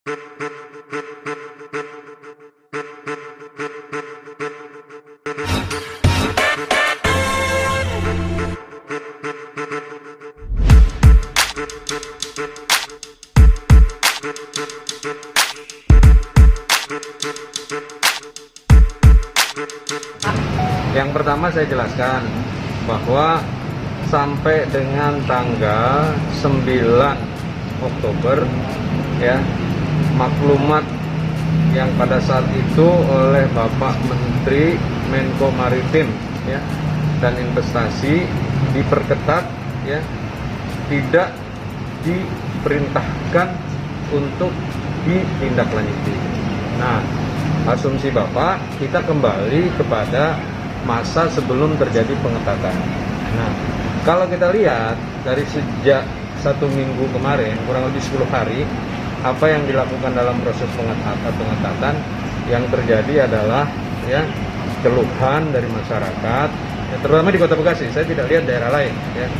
Yang pertama saya jelaskan bahwa sampai dengan tanggal 9 Oktober ya, maklumat yang pada saat itu oleh Bapak Menteri Menko Maritim ya dan Investasi diperketat ya, tidak diperintahkan untuk ditindaklanjuti. Nah, asumsi Bapak, kita kembali kepada masa sebelum terjadi pengetatan. Nah, kalau kita lihat dari sejak 1 minggu kemarin, kurang lebih 10 hari, apa yang dilakukan dalam proses pengetatan yang terjadi adalah ya keluhan dari masyarakat, ya, terutama di Kota Bekasi. Saya tidak lihat daerah lain, ya,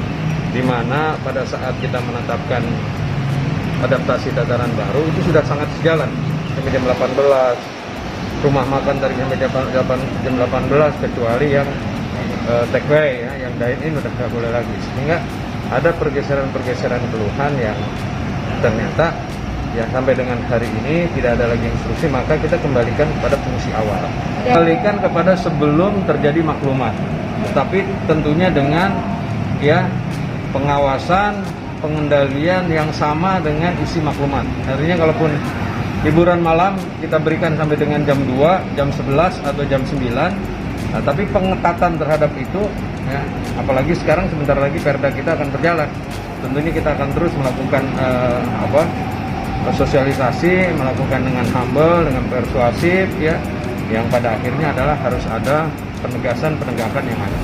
di mana pada saat kita menetapkan adaptasi tataran baru itu sudah sangat sejalan sampai jam 18. Rumah makan dari jam 18 kecuali yang take away ya, yang dine in udah nggak boleh lagi, sehingga ada pergeseran keluhan yang ternyata ya sampai dengan hari ini tidak ada lagi instruksi, maka kita kembalikan kepada fungsi awal, kembalikan kepada sebelum terjadi maklumat, tapi tentunya dengan ya pengawasan, pengendalian yang sama dengan isi maklumat. Artinya kalaupun hiburan malam kita berikan sampai dengan jam 2, jam 11 atau jam 9. Nah, tapi pengetatan terhadap itu ya, apalagi sekarang sebentar lagi Perda kita akan berjalan. Tentunya kita akan terus melakukan sosialisasi, melakukan dengan humble, dengan persuasif ya, yang pada akhirnya adalah harus ada penegasan penegakan yang ada.